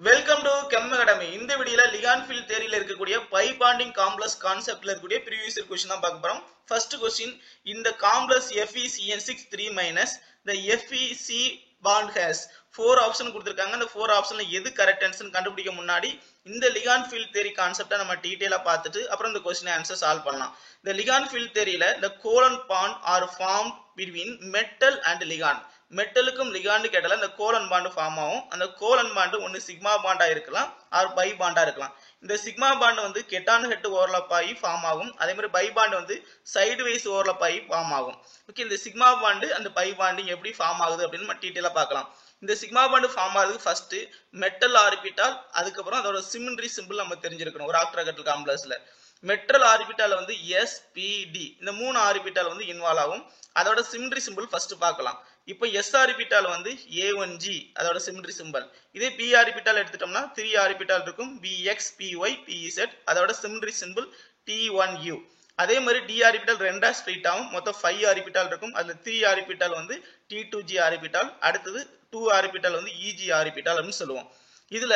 Welcome to gem academy. இந்த வீடியோல ligand field தியரியில இருக்கக்கூடிய பை பாண்டிங் காம்ப்ளெக்ஸ் கான்செப்ட்ல இருக்கக்கூடிய ப்ரீவியஸ் இயர் क्वेश्चन தான் பார்க்க போறோம். ஃபர்ஸ்ட் क्वेश्चन, இந்த complex FeCN6 3- the FeC bond has 4 option கொடுத்திருக்காங்க. அந்த 4 ஆப்ஷன்ல எது கரெக்ட் ஆன்சர் கண்டுபிடிக்க முன்னாடி இந்த லிகாண்ட் ஃபீல்ட் தியரி கான்செப்ட்டை நம்ம டீடைலா பார்த்துட்டு அப்புறம் இந்த क्वेश्चन ஆன்சர் சால்வ் பண்ணலாம். இந்த லிகாண்ட் ஃபீல்ட் தியரியில the covalent bond are formed between metal and ligand. மெட்டலுக்கும் லிகாண்டு கேட்டால இந்த கோலன் பாண்ட் ஃபார்ம் ஆகும். அந்த கோலன் பாண்ட் ஒன்னு சிக்மா பாண்டா இருக்கலாம் ஆர் பை பாண்டா இருக்கலாம். இந்த சிக்மா பாண்ட் வந்து கெட்டான் ஹெட் ஓவர்லாப் ஆகி ஃபார்ம் ஆகும். அதே மாதிரி பை பாண்ட் வந்து சைடு வைஸ் ஓவர்லாப் ஆகி ஃபார்ம் ஆகும். ஓகே, இந்த சிக்மா பாண்ட் அந்த பை பாண்டிங் எப்படி ஃபார்ம் ஆகுது அப்படின்னு நம்ம டீடைலா பார்க்கலாம். இந்த சிக்மா பாண்ட் ஃபார்ம் ஆகுது ஃபர்ஸ்ட் மெட்டல் ஆர்பிட்டால், அதுக்கப்புறம் அதோட சிமெட்ரி சிம்பிள் நம்ம தெரிஞ்சிருக்கணும். ஒரு ஆக்டாகெட்ரல் காம்ப்ளெக்ஸ்ல மெட்டல் ஆர்பிட்டால் வந்து SPD, இந்த 3 ஆர்பிட்டால் வந்து இன்வால்வ் ஆகும். அதோட சிமெட்ரி சிம்பிள் ஃபர்ஸ்ட் பார்க்கலாம். இப்போ S ஆர்பிட்டால் வந்து A1G, அதோட சிமெட்ரி சிம்பல். இதே P ஆர்பிட்டால் எடுத்துட்டோம்னா 3 ஆர்பிட்டால் இருக்கும், BX PY PZ, அதோட சிமெட்ரி சிம்பிள் T1U. அதே மாதிரி D ஆர்பிட்டால் ரெண்டா ஸ்ப்ளிட் ஆகும், மொத்தம் 5 ஆர்பிட்டால் இருக்கும். அதுல 3 ஆர்பிட்டால் வந்து T2G ஆர்பிட்டால், அடுத்தது 2 ஆர்பிட்டால் வந்து EG ஆர்பிட்டால் அப்படின்னு சொல்லுவோம். இதுல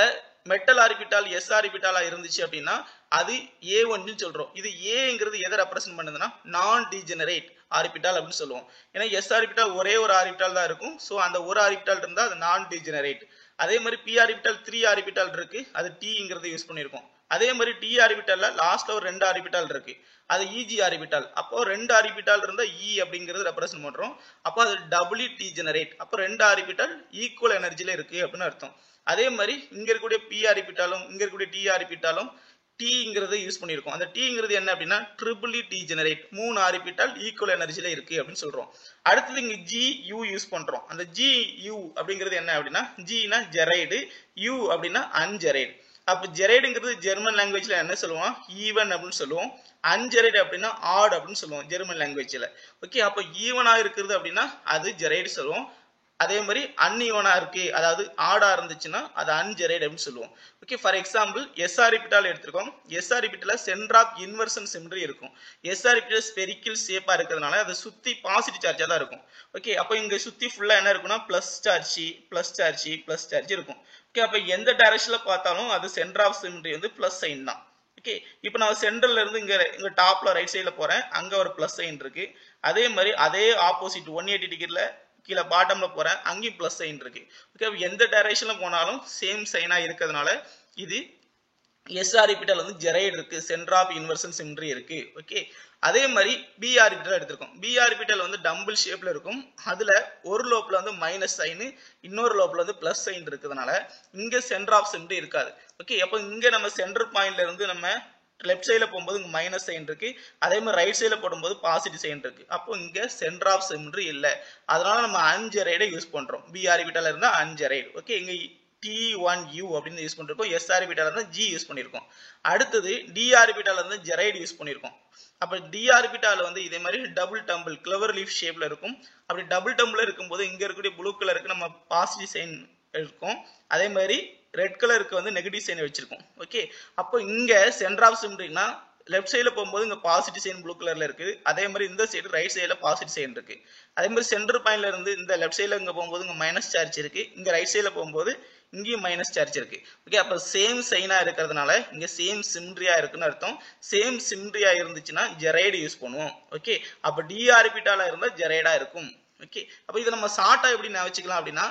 மெட்டல் ஆர்பிட்டால் S ஆர்பிட்டாலா இருந்துச்சு அப்படின்னா அது A1 சொல்றோம். இது Aங்கிறது எதை ரெப்ரசன்ட் பண்ணுதுன்னா நான் டீஜெனரேட் ஆர்பிட்டால் அப்படின்னு சொல்லுவோம். ஏன்னா S ஆர்பிட்டால் ஒரே ஒரு ஆர்பிட்டால் தான் இருக்கும். சோ அந்த ஒரு ஆர்பிட்டால் இருந்தா அது நான் டீஜெனரேட். அதே மாதிரி P ஆர்பிட்டால் 3 ஆர்பிட்டால் இருக்கு, அது Tங்கிறத யூஸ் பண்ணிருக்கோம். அதே மாதிரி T ஆர்பிட்டால்ல லாஸ்ட்ல ஒரு 2 ஆர்பிட்டால் இருக்கு, அது EG ஆர்பிட்டால். அப்போ 2 ஆர்பிட்டால் இருந்தா E அப்படிங்கிறது ரெப்ரசன்ட் பண்றோம். அப்போ அது டபுள்லி டீஜெனரேட். அப்போ 2 ஆர்பிட்டால் ஈக்குவல் எனர்ஜில இருக்கு அப்படின்னு அர்த்தம். அதே மாதிரி இங்க இருக்கக்கூடிய P ஆர்பிட்டாலும் இங்க இருக்கக்கூடிய T ஆர்பிட்டாலும் Tங்கிறத யூஸ் பண்ணிருக்கோம். அந்த Tங்கிறது என்ன அப்படின்னா ட்ரிபிள் டீஜெனரேட், 3 ஆர்பிட்டால் ஈக்குவல் எனர்ஜில இருக்கு அப்படின்னு சொல்றோம். அடுத்தது இங்க GU யூஸ் பண்றோம். அந்த GU அப்படிங்கிறது என்ன அப்படின்னா Gனா ஜெரைடு, U அப்படின்னா அன்ஜெரைடு. அப்ப ஜெரைடுங்கிறது ஜெர்மன் லாங்குவேஜ்ல என்ன சொல்லுவோம், ஈவன் அப்படின்னு சொல்லுவோம். அன்ஜெரைடு அப்படின்னா ஆட் அப்படின்னு சொல்லுவோம் ஜெர்மன் லாங்குவேஜ்ல. ஓகே, அப்ப ஈவனா இருக்கிறது அப்படின்னா அது ஜெரைடு சொல்லுவோம். அதே மாதிரி அன்ஈவனா இருக்கு, அதாவது ஆடா இருந்துச்சுன்னா அது அன்ஜெரைடு அப்படின்னு சொல்லுவோம். Okay, for example S orbital எடுத்துக்கோம். S ஆர்பிட்டால சென்டர் ஆஃப் இன்வர்ஷன் சிமெட்ரி இருக்கும். S ஆர்பிட்டால் ஸ்பெரிக்கல் ஷேப்பா இருக்கிறதுனால அது சுத்தி பாசிட்டிவ் சார்ஜா தான் இருக்கும். ஓகே, அப்ப இங்க சுத்தி ஃபுல்லா என்ன இருக்கும்னா plus charge plus charge plus charge இருக்கும். ஓகே, அப்ப எந்த டைரக்ஷன்ல பார்த்தாலும் அது சென்டர் ஆஃப் சிமெட்ரி வந்து பிளஸ் சைன் தான். ஓகே, இப்போ நான் சென்டர்ல இருந்து இங்க டாப்ல ரைட் சைடுல போறேன், அங்க ஒரு பிளஸ் சைன் இருக்கு. அதே மாதிரி அதே ஆப்போசிட் 180 டிகிரில கீழே பாட்டம்ல போறேன், அங்கேயும் பிளஸ் சைன் இருக்கு. ஓகே, எந்த டைரக்ஷன்ல போனாலும் சேம் சைனா இருக்கிறதுனால இது S ஆர்பிட்டால் வந்து ஜெரைடு இருக்கு, சென்டர் ஆஃப் இன்வர்ஷன் சிமெட்ரி இருக்கு. ஓகே, அதே மாதிரி B ஆர்பிட்டால் எடுத்திருக்கோம். B ஆர்பிட்டால் வந்து டம்பிள் ஷேப்ல இருக்கும். அதுல ஒரு லோப்ல வந்து மைனஸ் சைன், இன்னொரு லோப்ல வந்து பிளஸ் சைன் இருக்கிறதுனால இங்க சென்டர் ஆஃப் சிமெட்ரி இருக்காது. ஓகே, அப்ப இங்க நம்ம சென்டர் பாயிண்ட்ல இருந்து நம்ம லெஃப்ட் சைடுல போகும்போது இங்க மைனஸ் சைன் இருக்கு, அதே மாதிரி ரைட் சைடுல போடும்போது பாசிட்டிவ் சைன் இருக்கு. அப்போ இங்க சென்டர் ஆஃப் சிமெட்ரி இல்ல, அதனால நம்ம அன்ஜெரைடை யூஸ் பண்றோம். B ஆர்பிட்டால இருந்தா அன்ஜெரைடு. ஓகே, இங்க T1U அப்படின்னு யூஸ் பண்ணிருக்கோம். S ஆர்பிட்டால இருந்தா G யூஸ் பண்ணிருக்கோம். அடுத்தது D ஆர்பிட்டால இருந்தா ஜெரைடு யூஸ் பண்ணிருக்கோம். அப்ப D ஆர்பிட்டால வந்து இதே மாதிரி டபுள் டம்பிள் கிளவர் லீஃப் ஷேப்ல இருக்கும். அப்படி டபுள் டம்பிள் இருக்கும்போது இங்க இருக்கக்கூடிய ப்ளூ கலருக்கு நம்ம பாசிட்டிவ் சைன் இருக்கும், அதே மாதிரி ரெட் கலருக்கு வந்து நெகட்டிவ் சைன் வச்சிருக்கோம். ஓகே, அப்போ இங்க சென்டர் ஆஃப் சிமெட்ரினா லெஃப்ட் சைடுல போகும்போது இங்க பாசிட்டிவ் சைன் ப்ளூ கலர்ல இருக்கு, அதே மாதிரி இந்த சைடு ரைட் சைடுல பாசிட்டிவ் சைன் இருக்கு. அதே மாதிரி சென்டர் பாயிண்ட்ல இருந்து இந்த லெஃப்ட் சைடுல இங்க போகும்போது இங்க மைனஸ் சார்ஜ் இருக்கு, இங்க ரைட் சைடுல போகும்போது இங்கேயும் மைனஸ் சார்ஜ் இருக்கு. ஓகே, அப்ப சேம் சைனா இருக்கிறதுனால இங்க சேம் சிமெட்ரியா இருக்குன்னு அர்த்தம். சேம் சிமெட்ரியா இருந்துச்சுன்னா ஜெரைடு யூஸ் பண்ணுவோம். ஓகே, அப்ப D ஆர்பிட்டாலா இருந்தா ஜெரைடா இருக்கும். ஓகே, அப்ப இதை நம்ம ஷார்ட்டா எப்படி ஞாபகம் அப்படின்னா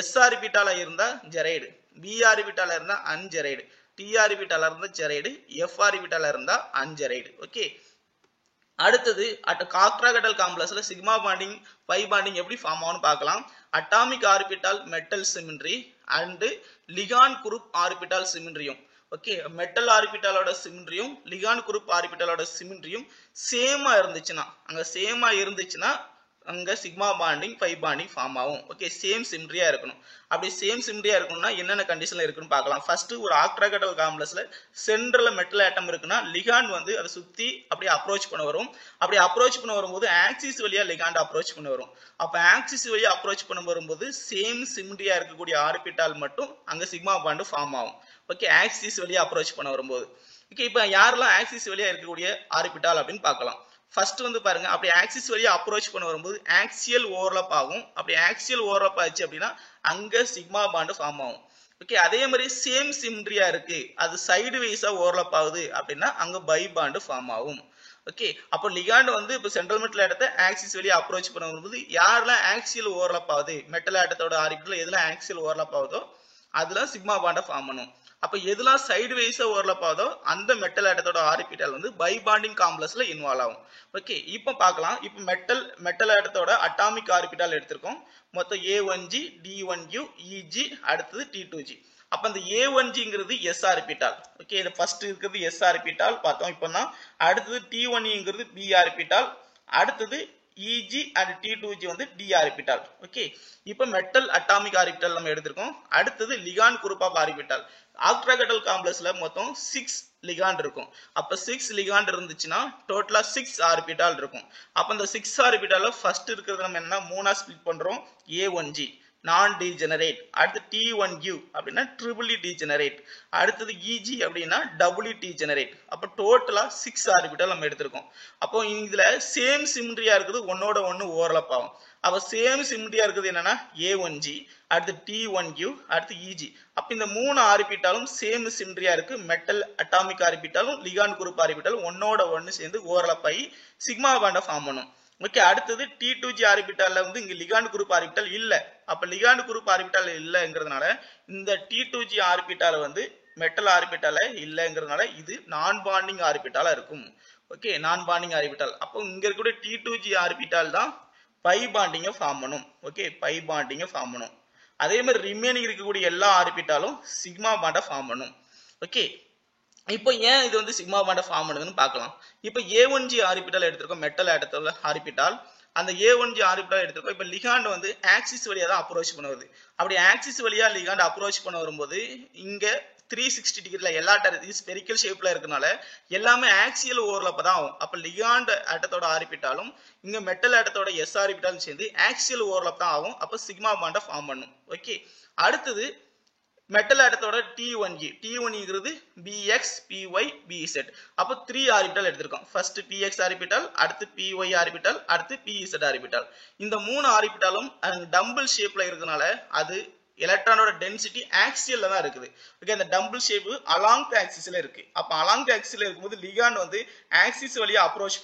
S ஆர்பிட்டாலா இருந்தா ஜெரைடு, B ஆர்பிட்டாலா இருந்தா அன்ஜெரைடு, T ஆர்பிட்டாலா இருந்தா ஜெரைடு, F ஆர்பிட்டாலா இருந்தா அன்ஜெரைடு. ஓகே, அடுத்தது ஆக்டாகெட்ரல் காம்ப்ளெக்ஸ்ல சிக்மா பாண்டிங் பை பாண்டிங் எப்படி ஃபார்ம் ஆகும்னு பார்க்கலாம். Atomic orbital metal symmetry and ligand group orbital சிமெட்ரியும். ஓகே, மெட்டல் ஆர்பிட்டாலோட சிமெட்ரியும் லிகாண்ட் குரூப் ஆர்பிட்டாலோட சிமெட்ரியும் சேமா இருந்துச்சுன்னா அங்க sigma bonding pi bonding form ஆகும். ஓகே, சேம் சிமெட்ரியா இருக்கணும். அப்படி சேம் சிமெட்ரியா இருக்கணும்னா என்னென்ன கண்டிஷன்ல இருக்குன்னு பார்க்கலாம். ஃபர்ஸ்ட், ஒரு ஆக்டாகெட்ரல் காம்ப்ளெக்ஸ்ல சென்டர்ல மெட்டல் ஆட்டம் இருக்குன்னா லிகாண்ட் வந்து அதை சுத்தி அப்படியே அப்ரோச் பண்ண வரும். அப்படி அப்ரோச் பண்ண வரும்போது ஆக்சிஸ் வழியா லிகாண்ட் அப்ரோச் பண்ண வரும். அப்ப ஆக்சிஸ் வழியா அப்ரோச் பண்ண வரும்போது சேம் சிமெட்ரியா இருக்கக்கூடிய ஆர்பிட்டால் மட்டும் அங்க சிக்மா பாண்ட் ஃபார்ம் ஆகும். ஓகே, ஆக்சிஸ் வழியா அப்ரோச் பண்ண வரும்போது. ஓகே, இப்ப யாரெல்லாம் ஆக்சிஸ் வழியா இருக்கக்கூடிய ஆர்பிட்டால் அப்படின்னு பார்க்கலாம். ஃபர்ஸ்ட் வந்து பாருங்க, அப்படி ஆக்சிஸ் வழியா அப்ரோச் பண்ண வரும்போது ஆக்சியல் ஓவர்லாப் ஆகும். அப்படி ஆக்சியல் ஓவர்லாப் ஆச்சு அப்படின்னா அங்க சிக்மா பாண்ட் ஃபார்ம் ஆகும். ஓகே, அதே மாதிரி சேம் சிம்ட்ரியா இருக்கு, அது சைடு வைஸா ஓவர்லாப் ஆகுது அப்படின்னா அங்க பை பாண்ட் ஃபார்ம் ஆகும். ஓகே, அப்போ லிகாண்ட் வந்து இப்போ சென்ட்ரல் மெட்டல் ஆட்டத்தை ஆக்சிஸ் வழியா அப்ரோச் பண்ணும்போது யாரெல்லாம் ஆக்சியல் ஓவர்லாப் ஆகுது, மெட்டல் ஆட்டத்தோட ஆர்பிட்டல் எதுலாம் ஆக்சியல் ஓவர்லாப் ஆகுதோ அதெல்லாம் சிக்மா பாண்டை ஃபார்ம் பண்ணும். அப்ப எதுலாம் சைடு வைஸா ஓவர்லாப் ஆகுதோ அந்த மெட்டல் ஆட்டத்தோட ஆர்பிட்டல் வந்து பை பாண்டிங் காம்ப்ளெக்ஸ்ல இன்வால்வ் ஆகும். ஓகே, இப்போ பார்க்கலாம். இப்போ மெட்டல் ஆட்டத்தோட அட்டாமிக் ஆர்பிட்டல் எடுத்திருக்கோம். மொத்தம் A1G D1U EG அடுத்தது T2G. அப்ப அந்த A1Gங்கிறது S ஆர்பிட்டால். ஓகே, இது ஃபர்ஸ்ட் இருக்குது S ஆர்பிட்டால் பார்த்தோம். இப்போனா அடுத்தது T1Eங்கிறது B ஆர்பிட்டால், அடுத்தது EG and T2G வந்து D ஆர்பிட்டால். ஓகே, இப்போ மெட்டல் அட்டாமிக் ஆர்பிட்டால் நம்ம எடுத்திருக்கோம். அடுத்தது லிகாண்ட் குரூப் ஆஃப் ஆர்பிட்டால். ஆக்டாகெட்ரல் காம்ப்ளெக்ஸ்ல மொத்தம் 6 லிகாண்ட் இருக்கும். அப்ப 6 லிகாண்ட் இருந்துச்சுன்னா டோட்டலா 6 ஆர்பிட்டால் இருக்கும். அப்ப இந்த 6 ஆர்பிட்டால ஃபர்ஸ்ட் இருக்கிறது நம்ம என்ன மூணா ஸ்ப்ளிட் பண்றோம். A1G நான் டீஜெனரேட், அடுத்து T1U அப்படின்னா ட்ரிபிள் டீஜெனரேட், அடுத்தது EG அப்படின்னா டபுள் டீஜெனரேட். அப்ப டோட்டலா 6 ஆர்பிட்டால் நம்ம எடுத்திருக்கோம். அப்போ இதுல சேம் சிம்ட்ரியா இருக்குது, ஒன்னோட ஒன்னு ஓவர்லாப் ஆகும். அப்ப சேம் சிம்ட்ரியா இருக்குது என்னன்னா A1G, அடுத்து T1U, அடுத்து EG. அப்ப இந்த மூணு ஆர்பிட்டாலும் சேம் சிம்ட்ரியா இருக்கு. மெட்டல் அட்டாமிக் ஆர்பிட்டாலும் லிகாண்ட் குரூப் ஆர்பிட்டாலும் ஒன்னோட ஒன்னு சேர்ந்து ஓவர்லாப் ஆகி சிக்மா பாண்டை ஃபார்ம் பண்ணும். ஓகே, அடுத்தது T2G ஆர்பிட்டால்ல வந்து இங்க லிகாண்ட் குரூப் ஆர்பிட்டால் இல்ல. அப்ப லிகாண்ட் குரூப் ஆர்பிட்டால் இல்லங்கிறதுனால இந்த T2G ஆர்பிட்டால் வந்து மெட்டல் ஆர்பிட்டால இல்லங்கிறதுனால இது நான் பாண்டிங் ஆர்பிட்டாலா இருக்கும். ஓகே, நான் பாண்டிங் ஆர்பிட்டால். அப்போ இங்க இருக்கக்கூடிய T2G ஆர்பிட்டால் தான் பை பாண்டிங்கை ஃபார்ம் பண்ணும். ஓகே, பை பாண்டிங்கை ஃபார்ம் பண்ணும். அதே மாதிரி ரிமைனிங் இருக்கக்கூடிய எல்லா ஆர்பிட்டாலும் சிக்மா பாண்டை ஃபார்ம் பண்ணும். ஓகே, இப்போ ஏன் இது வந்து சிக்மா பாண்டை ஃபார்ம் பண்ணுதுன்னு பார்க்கலாம். இப்போ A1G ஆர்பிட்டால் எடுத்திருக்கோம், மெட்டல் ஆட்டத்தோட ஆர்பிட்டால். அந்த A1G ஆர்பிட்டால் எடுத்திருக்கோம். இப்போ லிகாண்ட் வந்து ஆக்சிஸ் வழியா தான் அப்ரோச் பண்ண வருது. அப்படி ஆக்சிஸ் வழியா லிகாண்ட் அப்ரோச் பண்ண வரும்போது இங்க 360 டிகிரில எல்லா ஸ்பெரிக்கல் ஷேப்ல இருக்கனால எல்லாமே ஆக்சியல் ஓவர்லாப் தான் ஆகும். அப்ப லிகாண்ட் ஆட்டத்தோட ஆர்பிட்டாலும் இங்க மெட்டல் ஆட்டத்தோட S ஆர்பிட்டாலும் சேர்ந்து ஆக்சியல் ஓவர்லாப் தான் ஆகும். அப்ப சிக்மா பாண்டை ஃபார்ம் பண்ணும். ஓகே, அடுத்தது மெட்டல் ஆட்டத்தோட T1Eங்கிறது BX PY BZ. அப்ப 3 ஆர்பிட்டால் எடுத்திருக்கோம். ஃபர்ஸ்ட் PX ஆர்பிட்டால், அடுத்து PY ஆர்பிட்டால், அடுத்து PZ ஆர்பிட்டால். இந்த மூணு ஆர்பிட்டாலும் டம்பிள் ஷேப்ல இருக்கனால அது எலக்ட்ரானோட டென்சிட்டி ஆக்சியல்ல தான் இருக்குது. ஓகே, அந்த டம்பிள் ஷேப் அலாங் தி ஆக்சிஸ்ல இருக்கு. அப்ப அலாங் தி ஆக்சிஸ்ல இருக்கும்போது லிகாண்ட் வந்து ஆக்சிஸ் வழியா அப்ரோச்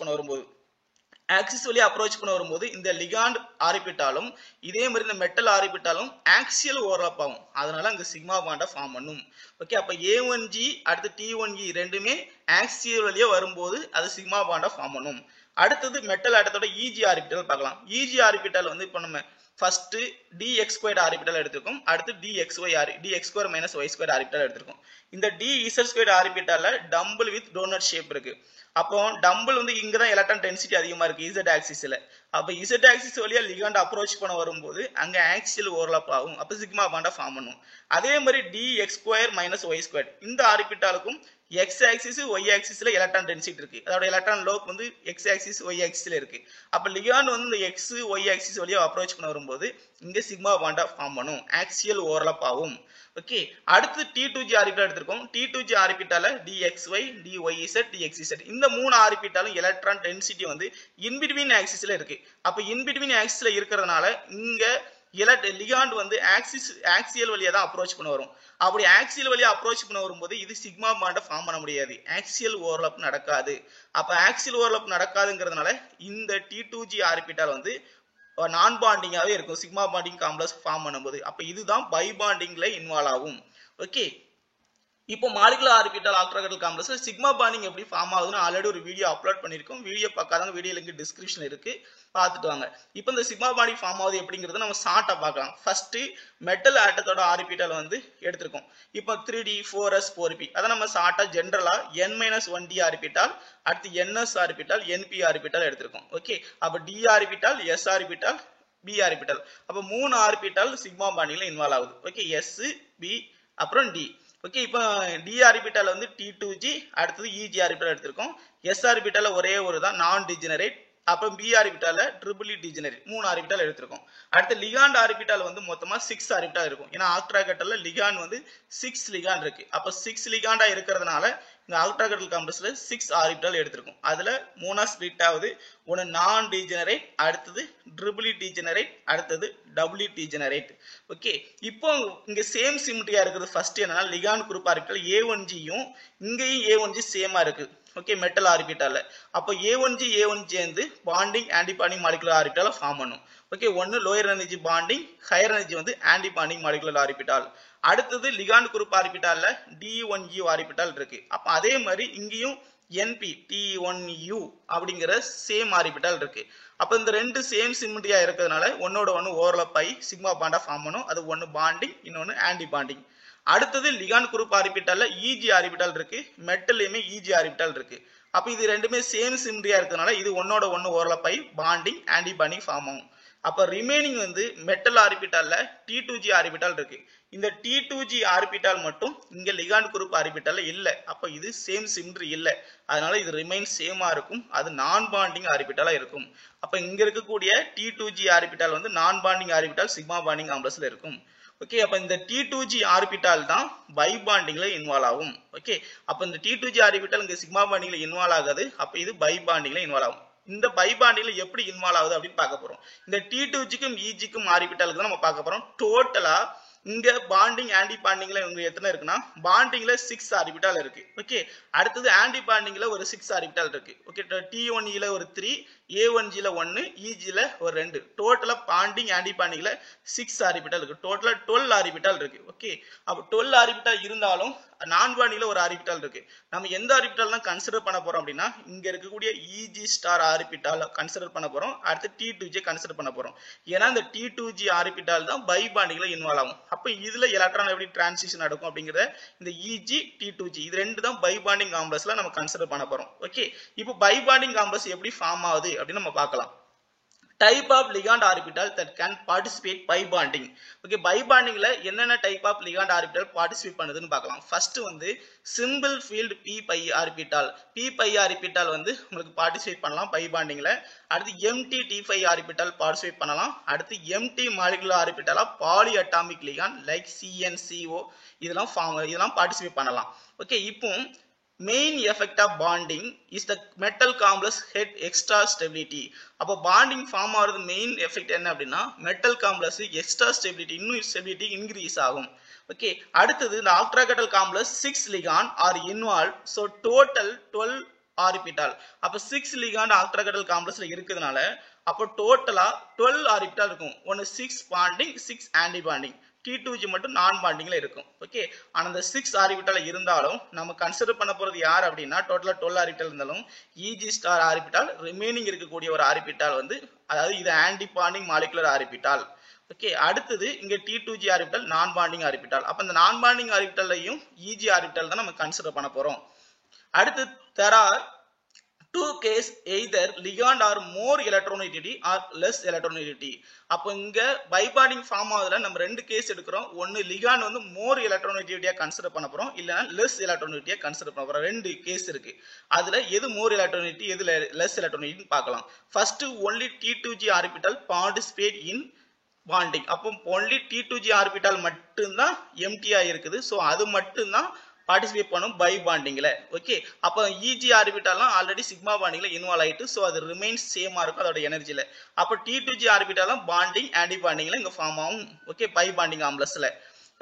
பண்ண வரும்போது இந்த லிகாண்ட் ஆர்பிட்டாலும் இதே மாதிரி இந்த மெட்டல் ஆர்பிட்டாலும் ஆக்சியல் ஓவர்லாப் ஆகும். அதனால அங்க சிக்மா பாண்டை ஃபார்ம் பண்ணும். ஓகே, அப்ப A1G அடுத்து T1E ரெண்டுமே ஆக்சியல் வழியா வரும்போது அது சிக்மா பாண்டை ஃபார்ம் பண்ணும். அடுத்தது மெட்டல் ஆட்டத்தோட EG ஆர்பிட்டால் பார்க்கலாம். EG ஆர்பிட்டால் வந்து இப்போ நம்ம ஃபர்ஸ்ட் dx² ஆர்பிட்டால் எடுத்திருக்கோம். அடுத்து dx² மைனஸ் y² ஆர்பிட்டால் எடுத்திருக்கோம். இந்த dz² ஆர்பிட்டால டம்பிள் வித் டோனட் ஷேப் இருக்கு. அப்போ டம்பிள் வந்து இங்க தான் எலக்ட்ரான் டென்சிட்டி அதிகமா இருக்கு Z ஆக்சிஸ்ல. அப்ப Z ஆக்சிஸ் வழியா லிகாண்ட் அப்ரோச் பண்ண வரும்போது அங்க ஆக்சியல் ஓவர்லாப் ஆகும். அப்ப சிக்மா பாண்டை ஃபார்ம் பண்ணும். அதே மாதிரி dx² மைனஸ் y² இந்த ஆர்பிட்டாலுக்கும் x ஆக்சிஸ் y ஆக்சிஸ்ல எலக்ட்ரான் டென்சிட்டி இருக்கு. அதோட எலக்ட்ரான் லோப் வந்து x ஆக்சிஸ் y ஆக்சிஸ்ல இருக்கு. அப்ப லிகாண்ட் வந்து இந்த x y ஆக்சிஸ் வழியா அப்ரோச் பண்ண வரும்போது இங்க சிக்மா பாண்டை ஃபார்ம் பண்ணும். ஆக்சியல் ஓவர்லாப் ஆகும். ஓகே, அடுத்து T2G ஆர்பிட்டால் எடுத்திருக்கோம். T2G ஆர்பிட்டால dxy dyz dxz இந்த மூணு ஆர்பிட்டாலும் எலக்ட்ரான் டென்சிட்டி வந்து இன் பிட்வீன் ஆக்சிஸ்ல இருக்கு. அப்ப இன் பிட்வீன் ஆக்சிஸ்ல இருக்கிறதுனால இங்க லிகாண்ட் வந்து ஆக்சியல் வழியா தான் அப்ரோச் பண்ண வரும். அப்படி ஆக்சியல் வழியா அப்ரோச் பண்ண வரும்போது இது சிக்மா பாண்டை ஃபார்ம் பண்ண முடியாது. ஆக்சியல் ஓவர்லாப் நடக்காது. அப்ப ஆக்சியல் ஓவர்லாப் நடக்காதுங்கிறதுனால இந்த T2G ஆர்பிட்டால் வந்து நான் பாண்டிங்காவே இருக்கும் சிக்மா பாண்டிங் காம்ப்ளெக்ஸ் ஃபார்ம் பண்ணும்போது. அப்ப இதுதான் பை பாண்டிங்ல இன்வால்வ் ஆகும். ஓகே, இப்போ மாலிகுலர் ஆர்பிட்டால் ஆக்டாகெட்ரல் காம்ப்ளெக்ஸ்ல சிக்மா பாண்டிங் எப்படி ஃபார்ம் ஆகுதுன்னு ஆல்ரெடி ஒரு வீடியோ அப்லோட் பண்ணிருக்கோம். வீடியோ பார்க்காதவங்க வீடியோ லிங்க் டிஸ்கிரிப்ஷன்ல இருக்கு, பார்த்துட்டு வாங்க. இப்போ இந்த சிக்மா பாண்டிங் ஃபார்ம் ஆகுது எப்படிங்கிறத நம்ம ஷார்ட்டா பார்க்கலாம். ஃபர்ஸ்ட் மெட்டல் ஆட்டத்தோட ஆர்பிட்டால் வந்து எடுத்திருக்கோம். இப்போ 3D 4s 4p அதை நம்ம ஷார்ட்டா ஜெனரலா N-1d ஆர்பிட்டால், அடுத்து NS ஆர்பிட்டால், NP ஆர்பிட்டால் எடுத்திருக்கோம். ஓகே, அப்ப D orbital, S orbital, B orbital, அப்ப மூணு ஆர்பிட்டால் சிக்மா பாண்டிங்ல இன்வால்வ் ஆகுது. ஓகே, S B அப்புறம் D. ஓகே, இப்போ D ஆர்பிட்டால் வந்து T2G அடுத்தது EG ஆர்பிட்டால் எடுத்திருக்கோம். S ஆர்பிட்டால ஒரே ஒரு தான் நான் டிஜெனரேட், அப்ப பி ஆர்பிட்டால ட்ரிபிள் டிஜெனரேட் 3 ஆர்பிட்டால் எடுத்திருக்கோம். அடுத்து லிகாண்ட் ஆர்பிட்டால் வந்து மொத்தமா 6 ஆர்பிட்டால் இருக்கும். ஏன்னா ஆக்டாகட்டல்ல லிகாண்ட் வந்து 6 லிகாண்ட் இருக்கு. அப்ப 6 லிகாண்டா இருக்கிறதுனால இந்த ஆக்டாகட்டல் காம்ப்ளெக்ஸ்ல 6 ஆர்பிட்டால் எடுத்திருக்கும். அதுல 3ஆ ஸ்ப்ளிட் ஆகுது. ஒன்னு நான் டிஜெனரேட், அடுத்தது ட்ரிபிள் டிஜெனரேட், அடுத்தது டபுள் டிஜெனரேட். ஓகே, இப்போ இங்க சேம் சிமெட்ரியா இருக்குது. ஃபர்ஸ்ட் என்னன்னா லிகாண்ட் குரூப் ஆர்பிட்டால் A1Gயும் இங்கேயும் A1G சேமா இருக்கு. ஓகே, மெட்டல் ஆர்பிட்டால. அப்போ A1G சேர்ந்து பாண்டிங் ஆன்டி பாண்டிங் மாலிகுலர் ஆர்பிட்டால ஃபார்ம் பண்ணும். ஓகே, ஒன்னு lower energy bonding, higher energy வந்து ஆன்டி பாண்டிங் மாலிகுலர் ஆர்பிட்டால். அடுத்தது லிகாண்ட் குரூப் ஆர்பிட்டால்ல D1U ஆர்பிட்டால் இருக்கு. அப்ப அதே மாதிரி இங்கேயும் NP T1U அப்படிங்கிற சேம் ஆர்பிட்டால் இருக்கு. அப்ப இந்த ரெண்டு சேம் சிமெட்ரியா இருக்கிறதுனால ஒன்னோட ஒன்னு ஓவர்லாப் ஆகி சிக்மா பாண்டா ஃபார்ம் பண்ணும். அது ஒன்னு பாண்டிங், இன்னொன்னு ஆன்டி பாண்டிங். அடுத்தது லிகாண்ட் குரூப் ஆர்பிட்டால்ல EG ஆர்பிட்டால் இருக்கு, மெட்டல்லையுமே EG ஆர்பிட்டால் இருக்கு. அப்ப இது ரெண்டுமே சேம் சிமெட்ரியா இருக்கிறதுனால இது ஒன்னோட ஒன்னு ஓவர்லாப் ஆகி பாண்டிங் ஆன்டி பாண்டிங் ஃபார்ம் ஆகும். அப்ப ரிமைனிங் வந்து மெட்டல் ஆர்பிட்டால்ல T2G ஆர்பிட்டால் இருக்கு. இந்த T2G ஆர்பிட்டால் மட்டும் இங்க லிகாண்ட் குரூப் ஆர்பிட்டால்ல இல்ல. அப்ப இது சேம் சிமெட்ரி இல்ல. அதனால இது ரிமைன் சேமா இருக்கும். அது நான் பாண்டிங் ஆர்பிட்டாலா இருக்கும். அப்ப இங்க இருக்கக்கூடிய T2G ஆர்பிட்டால் வந்து நான் பாண்டிங் ஆர்பிட்டால் சிக்மா பாண்டிங் காம்ப்ளெக்ஸ்ல இருக்கும். ஓகே, அப்ப இந்த T2G ஆர்பிட்டால் தான் பை பாண்டிங்ல இன்வால்வ் ஆகும். ஓகே, அப்ப இந்த T2G ஆர்பிட்டால் இங்க சிக்மா பாண்டிங்ல இன்வால்வ் ஆகாது. அப்ப இது பை பாண்டிங்ல இன்வால்வ் ஆகும். இந்த பை பாண்டிங்ல எப்படி இன்வால்வ் ஆகுது அப்படின்னு பார்க்க போறோம். இந்த T2Gக்கும் EGக்கும் ஆர்பிட்டாலுக்கு தான் நம்ம பார்க்க போறோம். டோட்டலா இங்க பாண்டிங் ஆன்டி பாண்டிங்ல உங்களுக்கு எத்தனை இருக்குன்னா பாண்டிங்ல 6 ஆர்பிட்டால் இருக்கு. ஓகே, அடுத்தது ஆன்டி பாண்டிங்ல ஒரு 6 ஆர்பிட்டால் இருக்கு. ஓகே, T1E ல ஒரு 3, A1G ல 1, EG ல ஒரு 2. டோட்டலா பாண்டிங் ஆன்டி பாண்டிங்ல 6 ஆர்பிட்டால் இருக்கு. டோட்டலா 12 ஆர்பிட்டால் இருக்கு. ஓகே, அப்ப 12 ஆர்பிட்டால் இருந்தாலும் நான் பாண்டிங்ல ஒரு ஆர்பிட்டால் இருக்கு. நம்ம எந்த ஆர்பிட்டால் தான் கன்சிடர் பண்ண போறோம் அப்படின்னா இங்க இருக்கக்கூடிய EG ஸ்டார் ஆர்பிட்டால் கன்சிடர் பண்ண போறோம். அடுத்து T2G கன்சிடர் பண்ண போறோம். ஏன்னா இந்த T2G ஆர்பிட்டால் தான் பை பாண்டிங்ல இன்வால்வ் ஆகும். அப்ப இதுல எலக்ட்ரான் எப்படி டிரான்சிஷன் நடக்கும் அப்படிங்கறத இந்த EG T2G இது ரெண்டு தான் பை பாண்டிங் காம்ப்ளெக்ஸ்ல நம்ம கன்சிடர் பண்ண போறோம். ஓகே, இப்போ பை பாண்டிங் காம்ப்ளெக்ஸ் எப்படி ஃபார்ம் ஆகுது அப்படின்னு நம்ம பார்க்கலாம். Type of ligand orbital that can participate pi bonding. Okay, pi bondingல என்னென்ன type of ligand orbital participate பண்ணுதுன்னு பார்க்கலாம். First வந்து simple field p pi orbital. p pi orbital வந்து உங்களுக்கு participate பண்ணலாம் pi bondingல. அடுத்து empty t5 orbital participate பண்ணலாம். அடுத்து empty molecular orbital polyatomic ligand like CnCO இதெல்லாம் participate பண்ணலாம். Okay, இப்போ main effect of bonding is the metal complex head extra stability. அப்போ bonding form ஆகிறது main effect என்ன அப்படின்னா metal complex extra stability இன்னும் stability increase ஆகும். ஓகே, அடுத்தது இந்த octagonal complex 6 ligand are involved, so total 12 orbital. அப்ப 6 ligand octagonal complexல இருக்குதுனால அப்போ டோட்டலா 12 orbital இருக்கும். ஒன்னு 6 bonding 6 anti bonding. T2G மட்டும் நான் பாண்டிங்ல இருக்கும். ஓகே, ஆனா அந்த 6 ஆர்பிட்டால் இருந்தாலும் நம்ம கன்சிடர் பண்ண போறது யார் அப்படின்னா டோட்டலா 12 ஆர்பிட்டால் இருந்தாலும் EG ஸ்டார் ஆர்பிட்டால் ரிமைனிங் இருக்கக்கூடிய ஒரு ஆர்பிட்டால் வந்து அதாவது இது anti bonding molecular orbital. Okay, அடுத்தது இங்க T2G ஆர்பிட்டால் நான் பாண்டிங் ஆர்பிட்டால். அப்ப இந்த நான் பாண்டிங் ஆர்பிட்டால்லையும் EG ஆர்பிட்டால் தான் நம்ம கன்சிடர் பண்ண போறோம். அடுத்து there are two case either ligand or more electronegativity or less electronegativity. அப்போ இங்க பை பாண்டிங் ஃபார்ம் ஆகுதுல நம்ம ரெண்டு கேஸ் எடுக்கிறோம். ஒன்னு ligand வந்து more electronegativity கன்சிடர் பண்ண போறோம், இல்லனா less electronegativity கன்சிடர் பண்ண போறோம். ரெண்டு கேஸ் இருக்கு. அதுல எது more electronegativity எது less electronegativity பார்க்கலாம். First only T2G orbital participate in bonding. அப்போ only T2G orbital மட்டும் தான் எம்டியா இருக்குது. சோ அது மட்டும் தான் பார்ட்டிசிபேட் பண்ணும் பை பாண்டிங்ல. ஓகே, அப்ப EG ஆர்பிட்டால்லாம் ஆல்ரெடி சிக்மா பாண்டிங்ல இன்வால்வ் ஆயிட்டு சோ அது ரிமைன்ஸ் சேமா இருக்கும் அதோட எனர்ஜில. அப்ப T2G ஆர்பிட்டால்லாம் பாண்டிங் ஆன்டி பாண்டிங்ல இங்க ஃபார்ம் ஆகும். ஓகே, பை பாண்டிங் காம்ப்ளெக்ஸ்ல.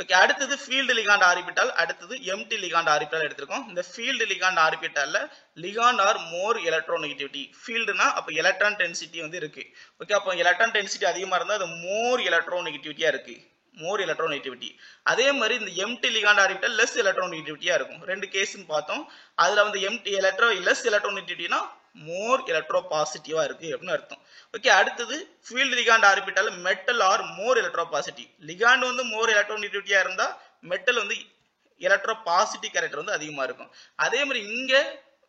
ஓகே, அடுத்தது ஃபீல்டு லிகாண்ட் ஆர்பிட்டால், அடுத்தது எம்டி லிகாண்ட் ஆர்பிட்டால் எடுத்துக்கோம். இந்த ஃபீல்டு லிகாண்ட் ஆர்பிட்டால்ல லிகாண்ட் ஆர் மோர் எலக்ட்ரோநெகட்டிவிட்டி. ஃபீல்டுனா அப்ப எலக்ட்ரான் டென்சிட்டி வந்து இருக்கு. ஓகே, அப்ப எலக்ட்ரான் டென்சிட்டி அதிகமா இருந்தா அது மோர் எலக்ட்ரோநெகட்டிவிட்டியா இருக்கு, மோர் எலக்ட்ரோநெகட்டிவிட்டி. அதே மாதிரி இந்த எம்டி லிகாண்ட் ஆர்பிட்டால் லெஸ் எலக்ட்ரோநெகட்டிவிட்டியா இருக்கும். ரெண்டு கேஸ்னு பார்த்தோம். அதுல வந்து எம்டி லெஸ் எலக்ட்ரோநெகட்டிவிட்டினா மோர் எலக்ட்ரோ பாசிட்டிவா இருக்கு அப்படின்னு அர்த்தம். ஓகே, அடுத்தது filled ligand orbital metal are more electropositive. Ligand வந்து மோர் எலக்ட்ரோநெகட்டிவிட்டியா இருந்தா மெட்டல் வந்து எலக்ட்ரோ பாசிட்டிவ் கேரக்டர் வந்து அதிகமா இருக்கும். அதே மாதிரி இங்க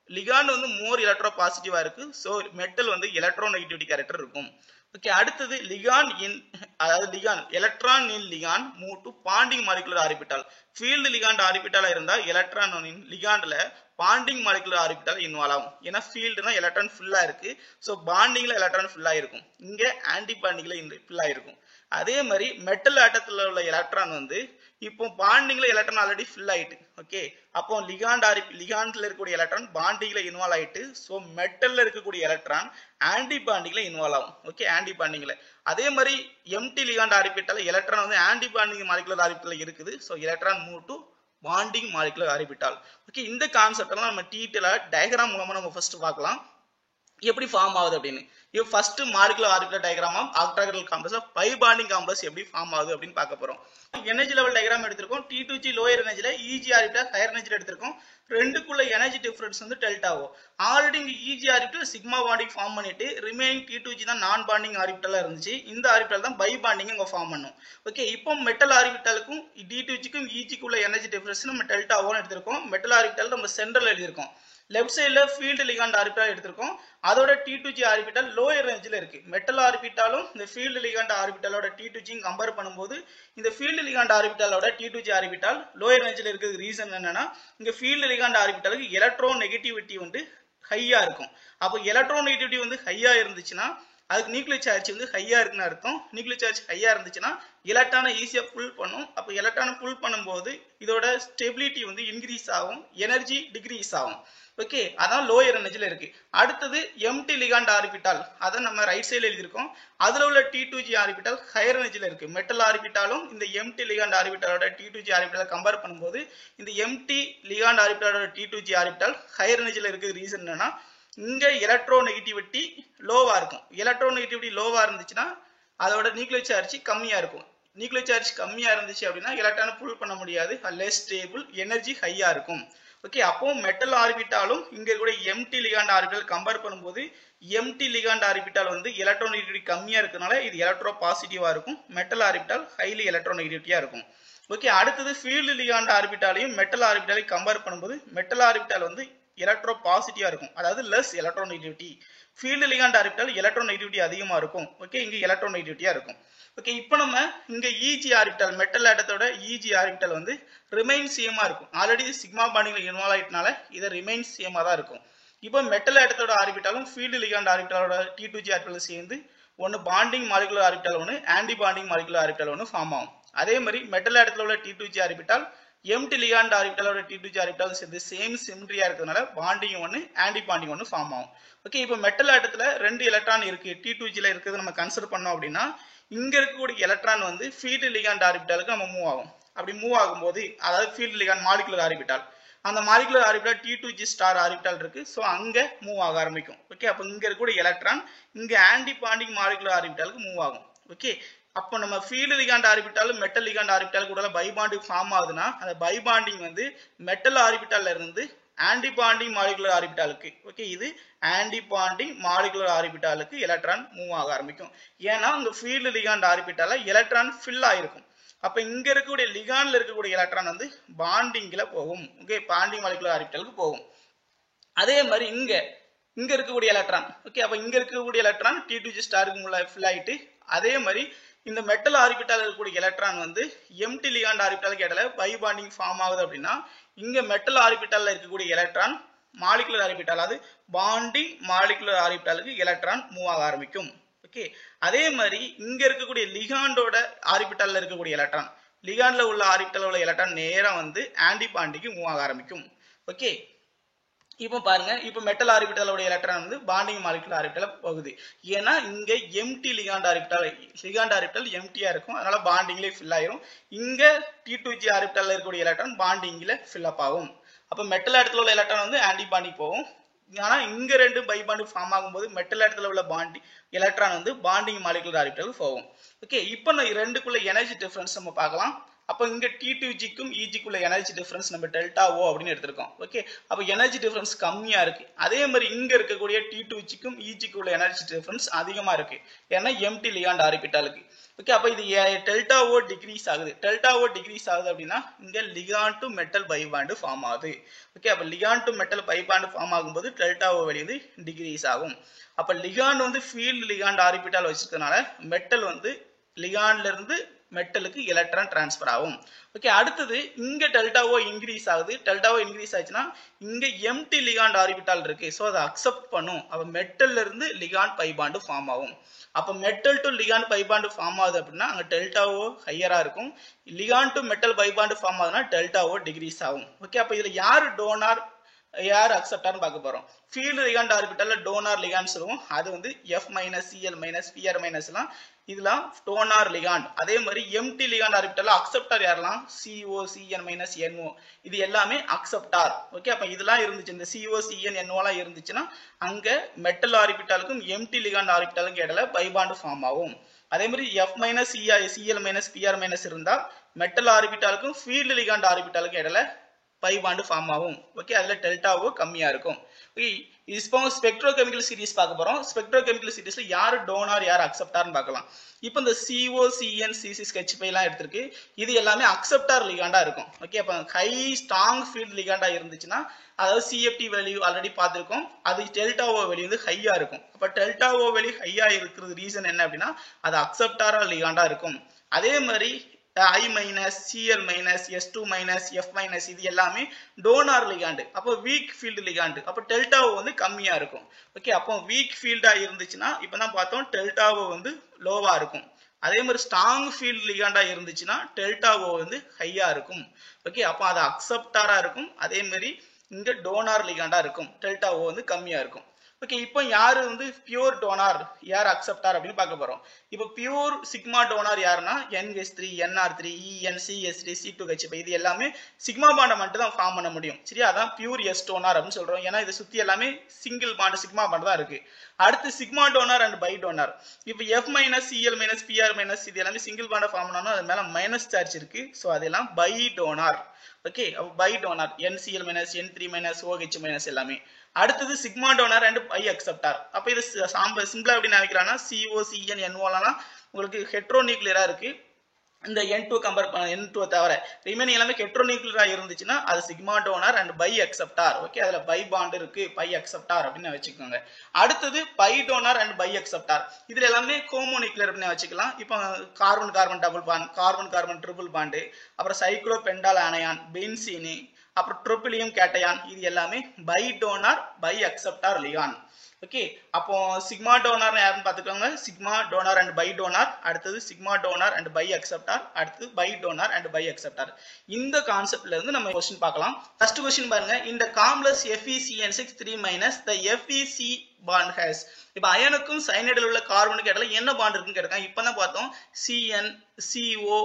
லிகாண்ட் வந்து மோர் எலக்ட்ரோ பாசிட்டிவா இருக்கு, சோ மெட்டல் வந்து எலக்ட்ரோ நெகட்டிவிட்டி கேரக்டர் இருக்கும். ஓகே, அடுத்தது லிகான் இன், அதாவது ligand electron in ligand move to bonding molecular orbital. Filled ligand ஆர்பிட்டாலா இருந்தா எலக்ட்ரான் இன் லிகாண்ட்ல பாண்டிங் மாலிகுலர் ஆர்பிட்டால் இன்வால்வ் ஆகும். ஏன்னா ஃபீல்டுனா எலக்ட்ரான் ஃபுல்லா இருக்கு, ஸோ பாண்டிங்ல எலக்ட்ரான் ஃபுல்லா இருக்கும், இங்க ஆன்டி பாண்டிங்ல ஃபுல்லா இருக்கும். அதே மாதிரி மெட்டல் ஆட்டத்துல உள்ள எலக்ட்ரான் வந்து இப்போ பாண்டிங்ல எலக்ட்ரான் ஆல்ரெடி ஃபில் ஆயிட்டு. ஓகே, அப்போ லிகாண்ட்ல இருக்கக்கூடிய எலக்ட்ரான் பாண்டிங்ல இன்வால்வ் ஆயிட்டு, ஸோ மெட்டல்ல இருக்கக்கூடிய எலக்ட்ரான் ஆன்டி பாண்டிங்ல இன்வால்வ் ஆகும். ஓகே, ஆன்டி பாண்டிங்ல. அதே மாதிரி எம்டி லிகாண்ட் ஆர்பிட்டால எலக்ட்ரான் வந்து ஆன்டி பாண்டிங் மாலிகுலர் ஆர்பிட்டால இருக்குது, so electron move to bonding molecular orbital. Okay, இந்த கான்செப்ட் எல்லாம் நம்ம டீட்டெயிலா டயக்ராம் மூலமா நம்ம ஃபர்ஸ்ட் பார்க்கலாம் எப்படி ஃபார்ம் ஆகுது அப்படின்னு. இப்போ first molecular orbital diagram of octahedral complex of pi bonding complex எப்படி ஃபார்ம் ஆகுது அப்படின்னு பார்க்க போறோம். எனர்ஜி லெவல் டயக்ராம் எடுத்திருக்கோம். T2G லோயர் எனர்ஜில, EG ஆர்பிட்டல் ஹையர் எனர்ஜில எடுத்திருக்கோம். ரெண்டுக்குள்ள எனர்ஜி டிஃபரன்ஸ் வந்து டெல்டாவோ. ஆல்ரெடி இங்க EG orbital sigma bonding form பண்ணிட்டு ரிமைனிங் T2G தான் நான் பாண்டிங் ஆர்பிட்டலா இருந்துச்சு. இந்த ஆர்பிட்டல் தான் பை பாண்டிங் இங்க ஃபார்ம் பண்ணும். ஓகே, இப்போ மெட்டல் ஆர்பிட்டலுக்கும் T2Gக்கும் EGக்கு உள்ள எனர்ஜி டிஃபரன்ஸ் நம்ம டெல்டாவோன்னு எடுத்திருக்கோம். மெட்டல் ஆர்பிட்டல் நம்ம சென்ட்ரல் எழுதியிருக்கோம். லெஃப்ட் சைடுல ஃபீல்டு லிகாண்ட் ஆர்பிட்டால் எடுத்திருக்கோம். அதோட T2G ஆர்பிட்டால் லோயர் ரேஞ்சில் இருக்கு. மெட்டல் ஆர்பிட்டாலும் இந்த ஃபீல்டு லிகாண்ட் ஆர்பிட்டாலோட T2G கம்பேர் பண்ணும்போது இந்த ஃபீல்டு லிகாண்ட் ஆர்பிட்டாலோட T2G ஆர்பிட்டால் லோயர் ரேஞ்சில் இருக்கிறது ரீசன் என்னன்னா, இங்க ஃபீல்டு லிகாண்ட் ஆர்பிட்டாலுக்கு எலக்ட்ரோ நெகட்டிவிட்டி வந்து ஹையா இருக்கும். அப்போ எலக்ட்ரோ நெகட்டிவிட்டி வந்து ஹையா இருந்துச்சுன்னா அதுக்கு நியூக்ளியர் சார்ஜ் வந்து ஹையா இருக்குன்னு அர்த்தம். நியூக்ளியர் சார்ஜ் ஹையா இருந்துச்சுன்னா எலக்ட்ரானை ஈஸியா புல் பண்ணும். அப்போ எலக்ட்ரானை புல் பண்ணும்போது இதோட ஸ்டெபிலிட்டி வந்து இன்க்ரீஸ் ஆகும், எனர்ஜி டிக்ரீஸ் ஆகும். ஓகே, அதான் லோயர் எனர்ஜில இருக்கு. அடுத்தது எம்டி லிகாண்ட் ஆர்பிட்டால், அதை நம்ம ரைட் சைடுல எழுதியிருக்கோம். அதுல உள்ள T2G ஆர்பிட்டால் ஹையர் எனர்ஜில இருக்கு. மெட்டல் ஆர்பிட்டாலும் இந்த எம்டி லிகாண்ட் ஆர்பிட்டாலோட T2G ஆர்பிட்டால கம்பேர் பண்ணும்போது இந்த எம்டி லிகாண்ட் ஆர்பிட்டாலோட T2G ஆர்பிட்டால் ஹையர் எனர்ஜில இருக்கு. ரீசன் என்னன்னா, இங்க எலக்ட்ரோ நெகட்டிவிட்டி லோவா இருக்கும். எலக்ட்ரோ நெகட்டிவிட்டி லோவா இருந்துச்சுன்னா அதோட நியூக்ளியர் சார்ஜ் கம்மியா இருக்கும். நியூக்ளியர் சார்ஜ் கம்மியா இருந்துச்சு அப்படின்னா எலக்ட்ரானை புல் பண்ண முடியாது, லெஸ் ஸ்டேபிள், எனர்ஜி ஹையா இருக்கும். ஓகே, அப்போ மெட்டல் ஆர்பிட்டாலும் இங்க கூட எம்டி லிகாண்ட் ஆர்பிட்டால் கம்பேர் பண்ணும்போது எம்டி லிகாண்ட் ஆர்பிட்டால் வந்து எலக்ட்ரோ நெகட்டிவிட்டி கம்மியா இருக்கனால இது எலக்ட்ரோ பாசிட்டிவா இருக்கும். மெட்டல் ஆர்பிட்டால் ஹைலி எலக்ட்ரோ நெகட்டிவிட்டியா இருக்கும். ஓகே, அடுத்தது ஃபீல்டு லிகாண்ட் ஆர்பிட்டாலையும் மெட்டல் ஆர்பிட்டாலையும் கம்பேர் பண்ணும்போது மெட்டல் ஆர்பிட்டால் வந்து எலக்ட்ரோ பாசிட்டிவா இருக்கும், அதாவது less electro negativity. Field ligand orbital electro negativity அதிகமா இருக்கும். ஓகே, இங்க எலக்ட்ரோ நெகட்டிவிட்டியா இருக்கும். ஓகே, இப்போ நம்ம இங்க EG ஆர்பிட்டால் மெட்டல் ஆட்டத்தோட EG ஆர்பிட்டால் வந்து ரிமைன் சேமா இருக்கும். ஆல்ரெடி சிக்மா பாண்டிங்ல இன்வால்வ் ஆயிட்டனால இது ரிமைன் சேமா தான் இருக்கும். இப்போ மெட்டல் ஆட்டத்தோட ஆர்பிட்டாலும் ஃபீல்டு லிகாண்ட் ஆர்பிட்டாலோட T2G ஆர்பிட்டால் சேர்ந்து ஒன்னு பாண்டிங் மாலிகுலர் ஆர்பிட்டால் ஒன்னு ஆன்டி பாண்டிங் மாலிகுலர் ஆர்பிட்டால் ஒன்னு ஃபார்ம் ஆகும். அதே மாதிரி மெட்டல் ஆட்டத்துல உள்ள T2G ஆர்பிட்டால் எம்டி லிகாண்ட் ஆர்பிட்டாலோட T2G ஆர்பிட்டால் சேர்ந்து சேம் சிமெட்ரியா இருக்கிறதுனால பாண்டிங் ஒன்னு ஆன்டி பாண்டிங் ஒன்னு ஃபார்ம் ஆகும். ஓகே, இப்போ மெட்டல் ஆட்டத்துல ரெண்டு எலக்ட்ரான் இருக்கு, T2Gல இருக்குது நம்ம கன்சிடர் பண்ணோம் அப்படின்னா இங்க இருக்கக்கூடிய எலக்ட்ரான் வந்து ஃபீல்டு லிகாண்ட் ஆர்பிட்டாலுக்கு நம்ம மூவ் ஆகும். அப்படி மூவ் ஆகும்போது, அதாவது ஃபீல்டு லிகாண்ட் மாலிகுலர் ஆர்பிட்டால், அந்த molecular orbital T2G star orbital இருக்கு, ஸோ அங்க மூவ் ஆக ஆரம்பிக்கும். ஓகே, அப்போ இங்க இருக்கக்கூடிய எலக்ட்ரான் இங்க ஆன்டி பாண்டிங் மாலிகுலர் ஆர்பிட்டாலுக்கு மூவ் ஆகும். ஓகே, அப்போ நம்ம ஃபீல்டு லிகாண்ட் ஆர்பிட்டாலும் மெட்டல் லிகாண்ட் ஆர்பிட்டால் கூட பை பாண்டிங் ஃபார்ம் ஆகுதுன்னா அந்த பை பாண்டிங் வந்து மெட்டல் ஆர்பிட்டால்ல இருந்து ஆன்டி பாண்டிங் மாலிகுலர் ஆர்பிட்டாலுக்கு, ஓகே, இது ஆன்டி பாண்டிங் மாலிகுலர் ஆர்பிட்டாலுக்கு எலக்ட்ரான் மூவ் ஆக ஆரம்பிக்கும். ஏன்னா உங்க ஃபீல்டு லிகாண்ட் ஆர்பிட்டால எலக்ட்ரான் ஃபில் ஆயிருக்கும். அப்ப இங்க இருக்கக்கூடிய லிகாண்ட்ல இருக்கக்கூடிய எலக்ட்ரான் வந்து பாண்டிங்ல போகும். ஓகே, பாண்டிங் மாலிகுலர் ஆர்பிட்டாலுக்கு போகும். அதே மாதிரி இங்க இருக்கக்கூடிய எலக்ட்ரான், ஓகே, அப்ப இங்க இருக்கக்கூடிய எலக்ட்ரான் T2G ஸ்டாருக்கு ஃபில் ஆயிட்டு, அதே மாதிரி இந்த மெட்டல் ஆர்பிட்டால் இருக்கக்கூடிய எலக்ட்ரான் வந்து எம்டி லிகாண்ட் ஆர்பிட்டாலுக்கு இடையில பை பாண்டிங் ஃபார்ம் ஆகுது அப்படின்னா இங்க மெட்டல் ஆர்பிட்டால்ல இருக்கக்கூடிய எலக்ட்ரான் மாலிகுலர் ஆர்பிட்டால், அதாவது பாண்டிங் மாலிகுலர் ஆர்பிட்டாலுக்கு எலக்ட்ரான் மூவ் ஆக ஆரம்பிக்கும். ஓகே, அதே மாதிரி இங்க இருக்கக்கூடிய லிகாண்டோட ஆர்பிட்டால்ல இருக்கக்கூடிய எலக்ட்ரான், லிகாண்ட்ல உள்ள ஆர்பிட்டால் உள்ள எலக்ட்ரான் நேரா வந்து ஆன்டி பாண்டிங்க்கு மூவ் ஆக ஆரம்பிக்கும். ஓகே, இப்போ பாருங்க, இப்போ மெட்டல் ஆர்பிட்டாலோட எலக்ட்ரான் வந்து பாண்டிங் மாலிகுலர் ஆர்பிட்டால போகுது. ஏன்னா இங்க எம்டி லிகாண்ட் ஆர்பிட்டால் எம்டியா இருக்கும், அதனால பாண்டிங்ல ஃபில் ஆயிரும். இங்க T2G ஆர்பிட்டால்ல இருக்கக்கூடிய எலக்ட்ரான் பாண்டிங்ல ஃபில் அப் ஆகும். அப்ப மெட்டல் ஆட்டத்துல உள்ள எலக்ட்ரான் வந்து ஆன்டி பாண்டிங் போகும். ஆனா இங்க ரெண்டு பை பாண்டிங் ஃபார்ம் ஆகும்போது மெட்டல் ஆட்டத்துல உள்ள எலக்ட்ரான் வந்து பாண்டிங் மாலிகுலர் ஆர்பிட்டாலுக்கு போகும். ஓகே, இப்போ ரெண்டுக்குள்ள எனர்ஜி டிஃபரன்ஸ் நம்ம பார்க்கலாம். அப்போ இங்க T2Gக்கும் EGக்குள்ள எனர்ஜி டிஃபரன்ஸ் நம்ம டெல்டா O அப்படின்னு எடுத்திருக்கோம். ஓகே, அப்போ எனர்ஜி டிஃபரன்ஸ் கம்மியா இருக்கு. அதே மாதிரி இங்க இருக்கக்கூடிய T2Gக்கும் EGக்குள்ள எனர்ஜி டிஃபரன்ஸ் அதிகமா இருக்கு. ஏன்னா எம்டி லிகாண்ட் ஆர்பிட்டாலுக்கு. ஓகே, அப்ப இது டெல்டா ஓ டிகிரீஸ் ஆகுது. டெல்டா ஓ டிகிரீஸ் ஆகுது அப்படின்னா இங்க ligand to metal pi bond form ஆகுது. ஓகே, அப்ப ligand to metal pi bond form ஆகும்போது டெல்டா ஓ வேல்யூ வந்து டிகிரீஸ் ஆகும். அப்ப லிகாண்ட் வந்து ஃபீல்டு லிகாண்ட் ஆர்பிட்டால் வச்சிருக்கனால மெட்டல் வந்து லிகாண்ட்ல இருந்து மெட்டலுக்கு எலக்ட்ரான் டிரான்ஸ்ஃபர் ஆகும். ஓகே, அடுத்தது இங்க டெல்டா ஓ இன்க்ரீஸ் ஆகுது. டெல்டா ஓ இன்க்ரீஸ் ஆச்சுன்னா இங்க எம்டி லிகாண்ட் ஆர்பிட்டால் இருக்கு. ஸோ அதை அக்செப்ட் பண்ணும். அப்ப மெட்டல்ல இருந்து லிகாண்ட் பை பாண்ட் ஃபார்ம் ஆகும். அப்ப metal to ligand pi bond form ஆகுது அப்படின்னா அங்க டெல்டா ஓ ஹையரா இருக்கும். Ligand to metal pi bond form ஆகுதுன்னா டெல்டா ஓ டிகிரீஸ் ஆகும். ஓகே, அப்ப இதுல யாரு டோனார் யார் அக்செப்டார்னு பார்க்க போறோம். ஃபீல்டு லிகாண்ட் ஆர்பிட்டால்ல டோனார் லிகாண்ட் சொல்லுவோம். அது வந்து F minus Cl minus Pr மைனஸ்லாம் இதெல்லாம் டோனார் லிகாண்ட். அதே மாதிரி எம்டி லிகாண்ட் ஆர்பிட்டால்ல அக்செப்டார் யாரெல்லாம் CO Cn மைனஸ் NO இது எல்லாமே அக்செப்டார். ஓகே, அப்ப இதெல்லாம் இருந்துச்சு, இந்த CO Cn NO எல்லாம் இருந்துச்சுன்னா அங்க மெட்டல் ஆர்பிட்டாலுக்கும் எம்டி லிகாண்ட் ஆர்பிட்டாலுக்கும் இடையில பை பாண்ட் ஃபார்ம் ஆகும். அதே மாதிரி F minus Cl minus Pr minus இருந்தா மெட்டல் ஆர்பிட்டாலுக்கும் ஃபீல்டு லிகாண்ட் ஆர்பிட்டாலுக்கும் இடையில பை பாண்ட் ஃபார்ம் ஆகும். ஓகே, அதுல டெல்டா ஓ கம்மியா இருக்கும். ஓகே, இப்போ ஸ்பெக்ட்ரோகெமிக்கல் சீரிஸ் பார்க்க போறோம். ஸ்பெக்ட்ரோகெமிக்கல் சீரிஸ்ல யாரு டோனார் யார் அக்செப்டார்னு பார்க்கலாம். இப்போ இந்த CO Cn C6 H5 எல்லாம் எடுத்திருக்கு. இது எல்லாமே அக்செப்டார் லிகாண்டா இருக்கும். ஓகே, அப்ப ஹை ஸ்ட்ராங் ஃபீல்ட் லிகாண்டா இருந்துச்சுன்னா அதாவது CFT வேல்யூ ஆல்ரெடி பார்த்திருக்கோம். அது டெல்டா ஓ வேல்யூ வந்து ஹையா இருக்கும். அப்ப டெல்டா ஓ வேல்யூ ஹையா இருக்கிறது ரீசன் என்ன அப்படின்னா அது அக்செப்டாரா லிகாண்டா இருக்கும். அதே மாதிரி I minus Cl minus S2 minus F minus இது எல்லாமே டோனார் லிகாண்டு. அப்போ வீக் ஃபீல்டு லிகாண்டு. அப்போ டெல்டாவோ வந்து கம்மியா இருக்கும். ஓகே, அப்போ வீக் ஃபீல்டா இருந்துச்சுன்னா இப்பதான் பார்த்தோம் டெல்டாவோ வந்து லோவா இருக்கும். அதே மாதிரி ஸ்ட்ராங் ஃபீல்டு லிகாண்டா இருந்துச்சுன்னா டெல்டாவோ வந்து ஹையா இருக்கும். ஓகே, அப்போ அது அக்செப்டாரா இருக்கும். அதே மாதிரி இங்க டோனார் லிகாண்டா இருக்கும். டெல்டாவோ வந்து கம்மியா இருக்கும். ஓகே, இப்போ யாரு வந்து பியூர் டோனார் யார் அக்செப்டார் அப்படின்னு பார்க்க போறோம். இப்போ பியூர் சிக்மா டோனார் யாருன்னா NH3 NR3 EN CH3 C2H5 இது எல்லாமே சிக்மா பாண்டை மட்டும் தான் ஃபார்ம் பண்ண முடியும். சரியா, அதான் பியூர் எஸ் டோனார் அப்படின்னு சொல்றோம். ஏன்னா இதை சுத்தி எல்லாமே சிங்கிள் பாண்ட் சிக்மா பாண்ட் தான் இருக்கு. அடுத்து sigma donor and pi donor. இப்போ F minus Cl minus Pr minus இது எல்லாமே சிங்கிள் பாண்டை ஃபார்ம் பண்ணணும். அது மேல மைனஸ் சார்ஜ் இருக்கு. ஸோ அதெல்லாம் pi donor. Okay, pi donor NCl minus N3 minus OH minus எல்லாமே. அடுத்தது sigma donor and pi acceptor. அப்ப இது சிம்பிளா எப்படி நினைக்கிறான்னா CO Cn NO எல்லாம் உங்களுக்கு ஹெட்ரோநியூக்ளியரா இருக்கு. இந்த N2 கம்பேர் பண்ண N2 தவிர ரிமைனிங் எல்லாமே ஹெட்ரோநியூக்ளியரா இருந்துச்சுன்னா அது sigma donor and pi acceptor. Okay, அதுல பை பாண்ட் இருக்கு பை அக்செப்டார் அப்படின்னு வச்சுக்கோங்க. அடுத்தது pi donor and pi acceptor. இதுல எல்லாமே ஹோமோநியூக்ளியர் அப்படின்னு வச்சுக்கலாம். இப்போ carbon carbon double bond, carbon carbon triple bond, அப்புறம் சைக்ளோபென்டால் அயனான், பென்சீன், அப்புறம் ட்ரோபிலியம் கேட்டயான் இது எல்லாமே pi donor pi acceptor ligand. Okay, அப்போ சிக்மா டோனார் யாருன்னு பாத்துக்கோங்க. Sigma donor and pi donor. அடுத்தது sigma donor and pi acceptor. அடுத்து by donor and pi acceptor. இந்த கான்செப்ட்ல இருந்து நம்ம क्वेश्चन பார்க்கலாம். ஃபர்ஸ்ட் क्वेश्चन பாருங்க. இந்த complex FeCN6 3 the FeC bond has. இப்போ அயனுக்கும் சயனைடில் உள்ள கார்பனுக்கு இடையில என்ன பாண்ட் இருக்குன்னு கேட்டாங்க. இப்பதான் பார்த்தோம் Cn CO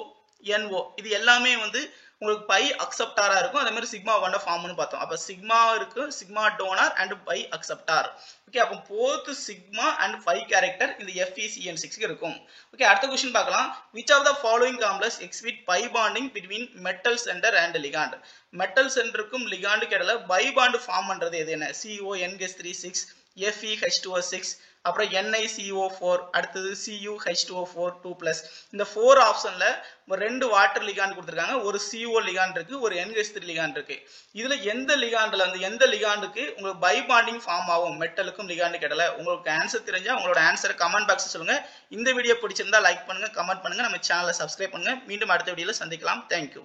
NO இது எல்லாமே வந்து உங்களுக்கு பை அக்செப்டாரா இருக்கும். அதே மாதிரி சிக்மா பாண்ட ஃபார்ம்னு பார்த்தோம். அப்ப சிக்மா இருக்கு, sigma donor and pi acceptor. Okay, அப்ப both sigma and pi character இந்த FeCN6 இருக்கும். ஓகே, அடுத்த क्वेश्चन பார்க்கலாம். which of the following complex exhibit pi bonding between metal center and ligand. Metal சென்டருக்கும் லிகாண்டுக்கு இடையில பை பாண்ட் ஃபார்ம் பண்றது எது என்ன? CO NH3 6 FeH2O6 அப்புறம் NiCO4 அடுத்தது CuH2O4 2+. இந்த 4 ஆப்ஷன்ல ரெண்டு வாட்டர் லிகாண்ட் கொடுத்திருக்காங்க. ஒரு CO லிகாண்ட் இருக்கு, ஒரு NH3 லிகாண்ட் இருக்கு. இதுல எந்த லிகாண்ட்ல வந்து எந்த லிகாண்டுக்கு உங்களுக்கு பை பாண்டிங் ஃபார்ம் ஆகும் மெட்டலுக்கும் லிகாண்டுக்கு இடையில? உங்களுக்கு ஆன்சர் தெரிஞ்சா உங்களோட ஆன்சரை கமெண்ட் பாக்ஸ்ல சொல்லுங்க. இந்த வீடியோ பிடிச்சிருந்தா லைக் பண்ணுங்க, கமெண்ட் பண்ணுங்க, நம்ம சேனலை சப்ஸ்கிரைப் பண்ணுங்க. மீண்டும் அடுத்த வீடியோல சந்திக்கலாம். தேங்க்யூ.